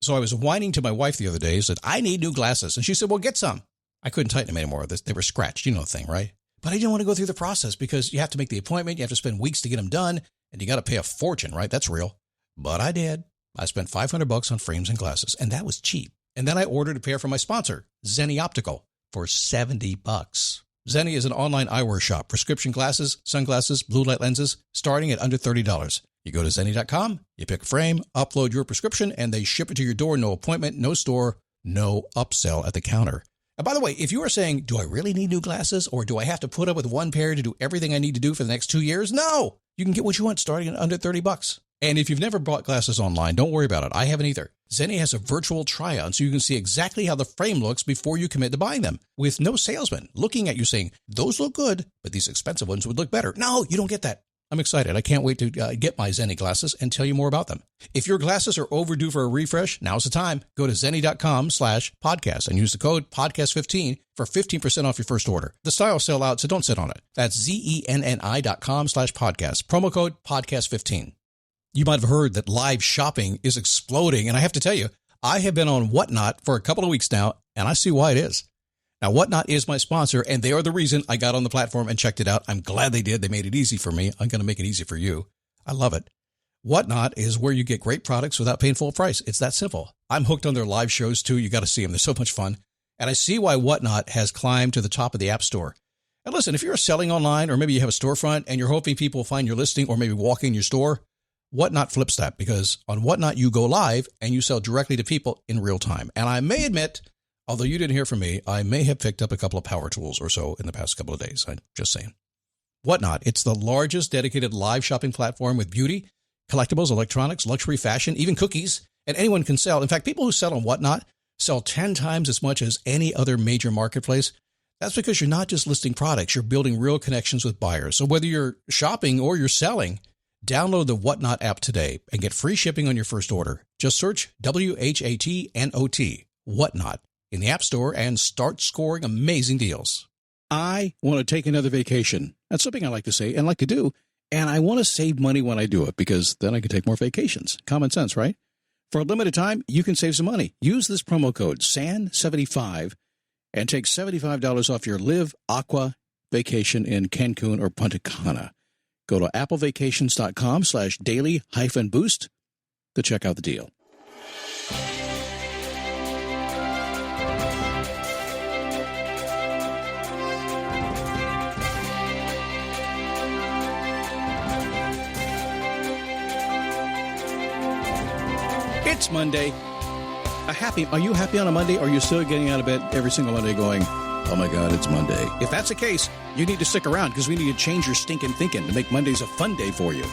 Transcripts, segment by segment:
So I was whining to my wife the other day, said, I need new glasses. And she said, well, get some. I couldn't tighten them anymore. They were scratched. You know the thing, right? But I didn't want to go through the process because you have to make the appointment. You have to spend weeks to get them done. And you got to pay a fortune, right? That's real. But I did. I spent $500 on frames and glasses, and that was cheap. And then I ordered a pair from my sponsor, Zenni Optical, for $70. Zenni is an online eyewear shop. Prescription glasses, sunglasses, blue light lenses, starting at under $30. You go to Zenni.com, you pick a frame, upload your prescription, and they ship it to your door. No appointment, no store, no upsell at the counter. And by the way, if you are saying, do I really need new glasses, or do I have to put up with one pair to do everything I need to do for the next 2 years? No! You can get what you want starting at under $30. And if you've never bought glasses online, don't worry about it. I haven't either. Zenni has a virtual try-on so you can see exactly how the frame looks before you commit to buying them, with no salesman looking at you saying, those look good, but these expensive ones would look better. No, you don't get that. I'm excited. I can't wait to get my Zenni glasses and tell you more about them. If your glasses are overdue for a refresh, now's the time. Go to Zenni.com/podcast and use the code podcast15 for 15% off your first order. The styles sell out, so don't sit on it. That's Zenni.com/podcast. Promo code podcast15. You might have heard that live shopping is exploding, and I have to tell you, I have been on Whatnot for a couple of weeks now, and I see why it is. Now, Whatnot is my sponsor, and they are the reason I got on the platform and checked it out. I'm glad they did. They made it easy for me. I'm going to make it easy for you. I love it. Whatnot is where you get great products without paying full price. It's that simple. I'm hooked on their live shows, too. You got to see them. They're so much fun. And I see why Whatnot has climbed to the top of the App Store. And listen, if you're selling online, or maybe you have a storefront and you're hoping people will find your listing or maybe walk in your store, Whatnot flips that, because on Whatnot, you go live and you sell directly to people in real time. And I may admit, although you didn't hear from me, I may have picked up a couple of power tools or so in the past couple of days. I'm just saying. Whatnot, it's the largest dedicated live shopping platform with beauty, collectibles, electronics, luxury, fashion, even cookies, and anyone can sell. In fact, people who sell on Whatnot sell 10 times as much as any other major marketplace. That's because you're not just listing products, you're building real connections with buyers. So whether you're shopping or you're selling, download the Whatnot app today and get free shipping on your first order. Just search WHATNOT, Whatnot, in the App Store and start scoring amazing deals. I want to take another vacation. That's something I like to say and like to do. And I want to save money when I do it, because then I can take more vacations. Common sense, right? For a limited time, you can save some money. Use this promo code SAN75 and take $75 off your Live Aqua vacation in Cancun or Punta Cana. Go to applevacations.com/daily-boost to check out the deal. It's Monday. Are you happy on a Monday, or are you still getting out of bed every single Monday going, oh my God, it's Monday? If that's the case, you need to stick around, because we need to change your stinking thinking to make Mondays a fun day for you.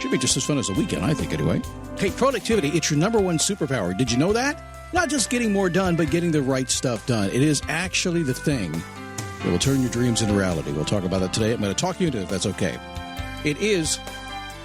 Should be just as fun as a weekend, I think, anyway. Hey, productivity, it's your number one superpower. Did you know that? Not just getting more done, but getting the right stuff done. It is actually the thing that will turn your dreams into reality. We'll talk about that today. I'm going to talk you into it, if that's okay. It is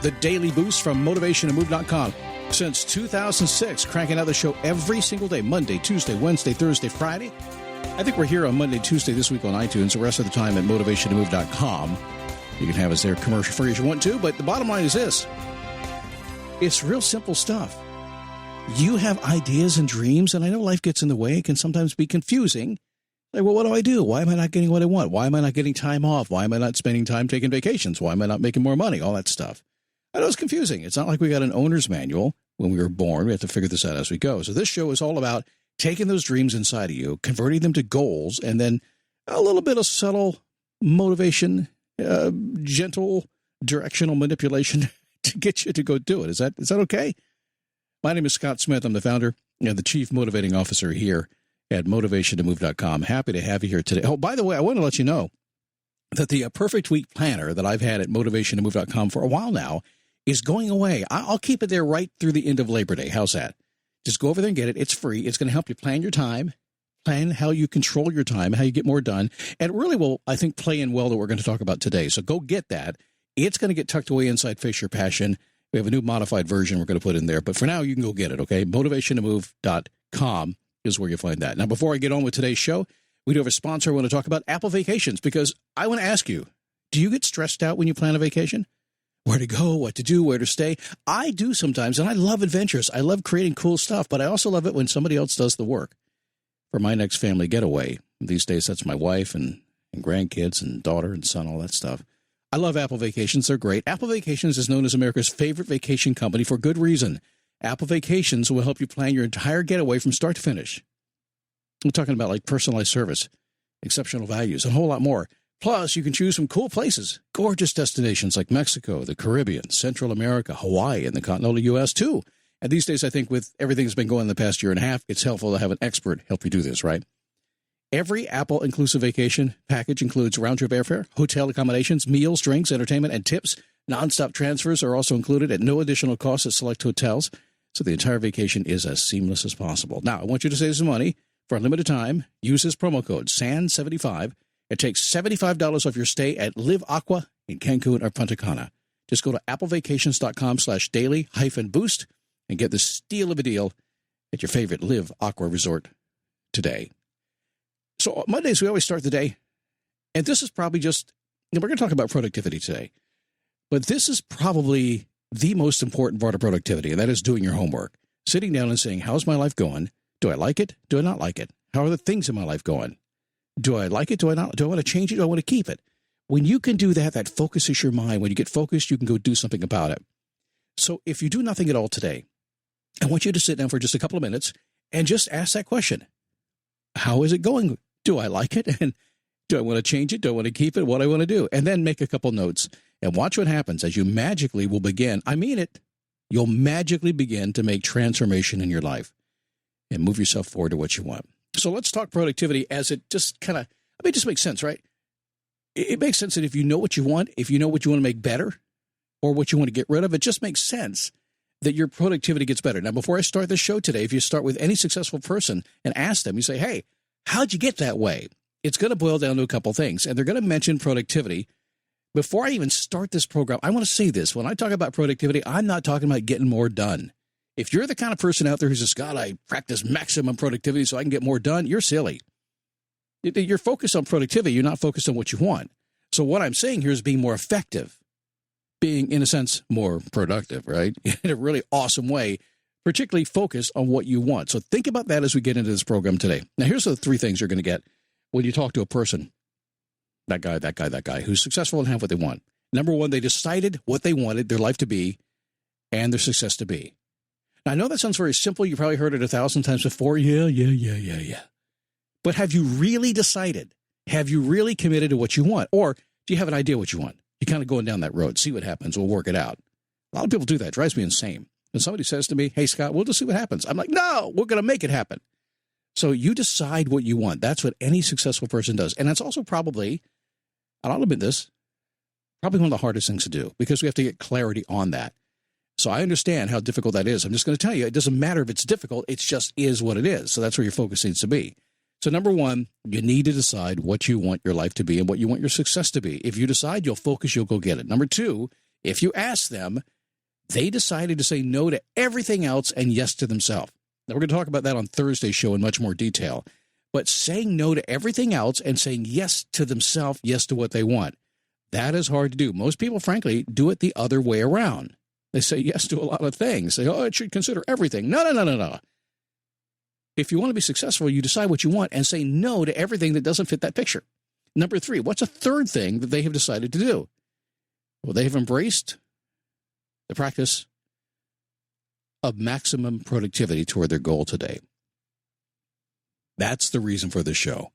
the Daily Boost from motivationtomove.com. Since 2006, cranking out the show every single day, Monday, Tuesday, Wednesday, Thursday, Friday. I think we're here on Monday, Tuesday this week on iTunes. The rest of the time at motivationtomove.com. You can have us there commercial free as you want to, but the bottom line is this. It's real simple stuff. You have ideas and dreams, and I know life gets in the way. It can sometimes be confusing. Like, well, what do I do? Why am I not getting what I want? Why am I not getting time off? Why am I not spending time taking vacations? Why am I not making more money? All that stuff. I know it's confusing. It's not like we got an owner's manual when we were born. We have to figure this out as we go. So this show is all about taking those dreams inside of you, converting them to goals, and then a little bit of subtle motivation, gentle directional manipulation to get you to go do it. Is that okay? My name is Scott Smith. I'm the founder and the chief motivating officer here at motivationtomove.com. Happy to have you here today. Oh, by the way, I want to let you know that the Perfect Week Planner that I've had at motivationtomove.com for a while now is going away. I'll keep it there right through the end of Labor Day. How's that? Just go over there and get it. It's free. It's going to help you plan your time, plan how you control your time, how you get more done, and it really will, I think, play in well that we're going to talk about today. So go get that. It's going to get tucked away inside Face Your Passion. We have a new modified version we're going to put in there. But for now, you can go get it, okay? motivationtomove.com is where you find that. Now, before I get on with today's show, we do have a sponsor. I want to talk about Apple Vacations, because I want to ask you, do you get stressed out when you plan a vacation? where to go, what to do, where to stay. I do sometimes, and I love adventures. I love creating cool stuff, but I also love it when somebody else does the work for my next family getaway. These days, that's my wife and grandkids and daughter and son, all that stuff. I love Apple Vacations. They're great. Apple Vacations is known as America's favorite vacation company for good reason. Apple Vacations will help you plan your entire getaway from start to finish. I'm talking about like personalized service, exceptional values, and a whole lot more. Plus, you can choose from cool places, gorgeous destinations like Mexico, the Caribbean, Central America, Hawaii, and the continental U.S. too. And these days, I think with everything that's been going on the past year and a half, it's helpful to have an expert help you do this, right? Every Apple-inclusive vacation package includes round-trip airfare, hotel accommodations, meals, drinks, entertainment, and tips. Non-stop transfers are also included at no additional cost at select hotels, so the entire vacation is as seamless as possible. Now, I want you to save some money. For a limited time, use this promo code, SAN75. It takes $75 off your stay at Live Aqua in Cancun or Punta Cana. Just go to applevacations.com/daily-boost and get the steal of a deal at your favorite Live Aqua resort today. So Mondays, we always start the day, and this is probably just, we're going to talk about productivity today, but this is probably the most important part of productivity, and that is doing your homework. Sitting down and saying, how's my life going? Do I like it? Do I not like it? How are the things in my life going? Do I like it? Do I not? Do I want to change it? Do I want to keep it? When you can do that, that focuses your mind. When you get focused, you can go do something about it. So if you do nothing at all today, I want you to sit down for just a couple of minutes and just ask that question. How is it going? Do I like it? And do I want to change it? Do I want to keep it? What do I want to do? And then make a couple notes and watch what happens as you magically will begin. I mean it. You'll magically begin to make transformation in your life and move yourself forward to what you want. So let's talk productivity as it just kind of, it just makes sense, right? It makes sense that if you know what you want, if you know what you want to make better or what you want to get rid of, it just makes sense that your productivity gets better. Now, before I start this show today, if you start with any successful person and ask them, you say, hey, how'd you get that way? It's going to boil down to a couple things, and they're going to mention productivity. Before I even start this program, I want to say this. When I talk about productivity, I'm not talking about getting more done. If you're the kind of person out there who's just, God, I practice maximum productivity so I can get more done, you're silly. You're focused on productivity. You're not focused on what you want. So what I'm saying here is being more effective, being, in a sense, more productive, right? In a really awesome way, particularly focused on what you want. So think about that as we get into this program today. Now, here's the three things you're going to get when you talk to a person, that guy, who's successful and have what they want. Number one, they decided what they wanted their life to be and their success to be. Now, I know that sounds very simple. You probably heard it 1,000 times before. Yeah. But have you really decided? Have you really committed to what you want? Or do you have an idea what you want? You're kind of going down that road. See what happens. We'll work it out. A lot of people do that. It drives me insane. When somebody says to me, hey, Scott, we'll just see what happens. I'm like, no, we're going to make it happen. So you decide what you want. That's what any successful person does. And that's also probably, and I'll admit this, probably one of the hardest things to do because we have to get clarity on that. So I understand how difficult that is. I'm just going to tell you, it doesn't matter if it's difficult. It just is what it is. So that's where your focus needs to be. So number one, you need to decide what you want your life to be and what you want your success to be. If you decide, you'll focus, you'll go get it. Number two, if you ask them, they decided to say no to everything else and yes to themselves. Now, we're going to talk about that on Thursday's show in much more detail. But saying no to everything else and saying yes to themselves, yes to what they want, that is hard to do. Most people, frankly, do it the other way around. They say yes to a lot of things. They say, oh, it should consider everything. No. If you want to be successful, you decide what you want and say no to everything that doesn't fit that picture. Number three, what's a third thing that they have decided to do? Well, they have embraced the practice of maximum productivity toward their goal today. That's the reason for this show.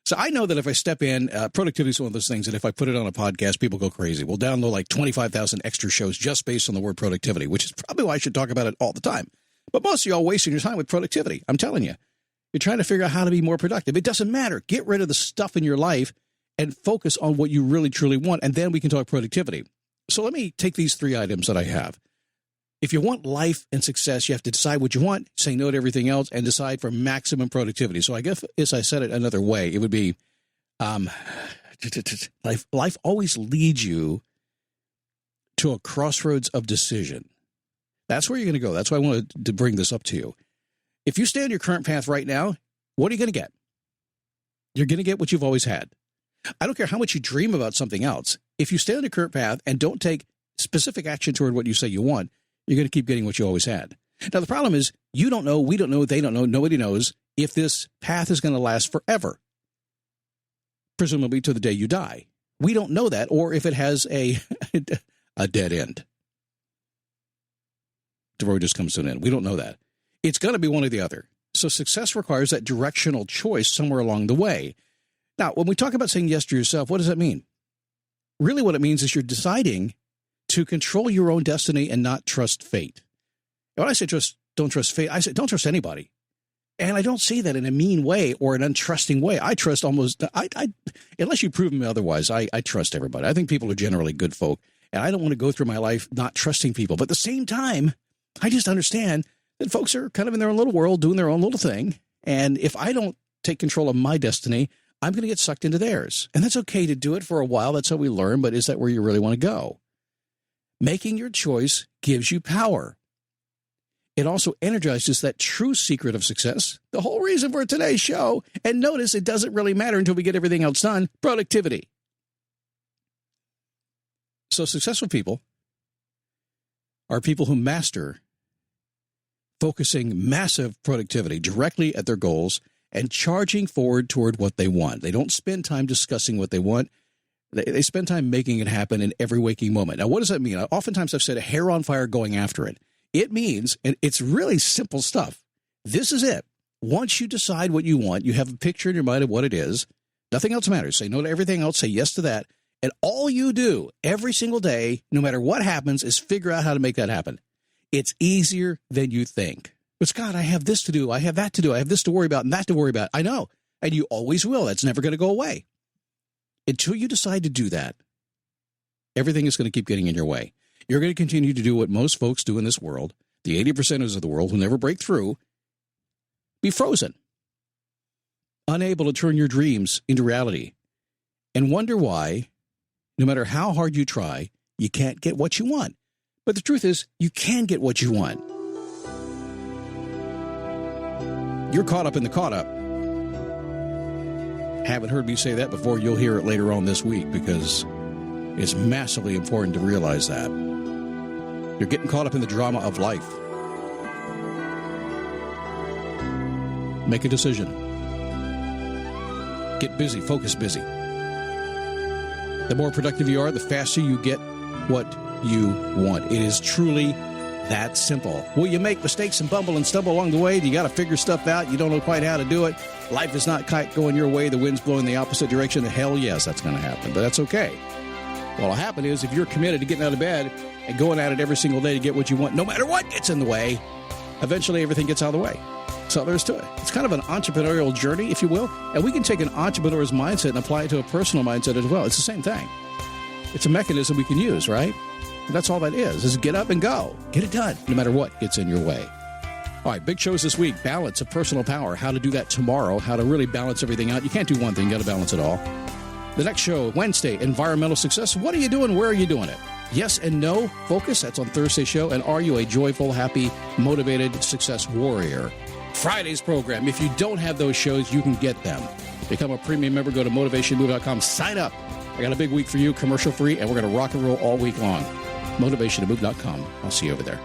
So I know that if I step in, productivity is one of those things that if I put it on a podcast, people go crazy. We'll download like 25,000 extra shows just based on the word productivity, which is probably why I should talk about it all the time. But most of y'all wasting your time with productivity. I'm telling you, you're trying to figure out how to be more productive. It doesn't matter. Get rid of the stuff in your life and focus on what you really, truly want. And then we can talk productivity. So let me take these three items that I have. If you want life and success, you have to decide what you want, say no to everything else, and decide for maximum productivity. So I guess as I said it another way, it would be life always leads you to a crossroads of decision. That's where you're going to go. That's why I wanted to bring this up to you. If you stay on your current path right now, what are you going to get? You're going to get what you've always had. I don't care how much you dream about something else. If you stay on your current path and don't take specific action toward what you say you want, you're going to keep getting what you always had. Now, the problem is you don't know, we don't know, they don't know, nobody knows if this path is going to last forever, presumably to the day you die. We don't know that, or if it has a dead end. The road just comes to an end. We don't know that. It's going to be one or the other. So success requires that directional choice somewhere along the way. Now, when we talk about saying yes to yourself, what does that mean? Really what it means is you're deciding to control your own destiny and not trust fate. And when I say don't trust fate, I say don't trust anybody. And I don't say that in a mean way or an untrusting way. I trust unless you prove me otherwise, I trust everybody. I think people are generally good folk, and I don't want to go through my life not trusting people. But at the same time, I just understand that folks are kind of in their own little world, doing their own little thing. And if I don't take control of my destiny, I'm going to get sucked into theirs. And that's okay to do it for a while. That's how we learn. But is that where you really want to go? Making your choice gives you power. It also energizes that true secret of success, the whole reason for today's show. And notice it doesn't really matter until we get everything else done, productivity. So successful people are people who master focusing massive productivity directly at their goals and charging forward toward what they want. They don't spend time discussing what they want. They spend time making it happen in every waking moment. Now, what does that mean? Oftentimes I've said a hair on fire going after it. It means, and it's really simple stuff. This is it. Once you decide what you want, you have a picture in your mind of what it is. Nothing else matters. Say no to everything else. Say yes to that. And all you do every single day, no matter what happens, is figure out how to make that happen. It's easier than you think. But Scott, I have this to do. I have that to do. I have this to worry about and that to worry about. I know. And you always will. That's never going to go away. Until you decide to do that, everything is going to keep getting in your way. You're going to continue to do what most folks do in this world, the 80%ers of the world who never break through, be frozen, unable to turn your dreams into reality, and wonder why, no matter how hard you try, you can't get what you want. But the truth is, you can get what you want. You're caught up in the caught up. Haven't heard me say that before? You'll hear it later on this week because it's massively important to realize that. You're getting caught up in the drama of life. Make a decision. Get busy. Focus busy. The more productive you are, the faster you get what you want. It is truly that simple. Will you make mistakes and bumble and stumble along the way? You got to figure stuff out. You don't know quite how to do it. Life is not quite going your way. The wind's blowing the opposite direction. Hell yes, that's going to happen, but that's okay. What'll happen is if you're committed to getting out of bed and going at it every single day to get what you want, no matter what gets in the way, eventually everything gets out of the way. That's all there is to it. It's kind of an entrepreneurial journey, if you will, and we can take an entrepreneur's mindset and apply it to a personal mindset as well. It's the same thing. It's a mechanism we can use, right? And that's all that is get up and go. Get it done, no matter what gets in your way. All right, big shows this week. Balance of personal power. How to do that tomorrow. How to really balance everything out. You can't do one thing. You got to balance it all. The next show, Wednesday, environmental success. What are you doing? Where are you doing it? Yes and no. Focus. That's on Thursday's show. And are you a joyful, happy, motivated success warrior? Friday's program. If you don't have those shows, you can get them. Become a premium member. Go to motivationmove.com. Sign up. I got a big week for you, commercial free, and we're going to rock and roll all week long. motivationmove.com. I'll see you over there.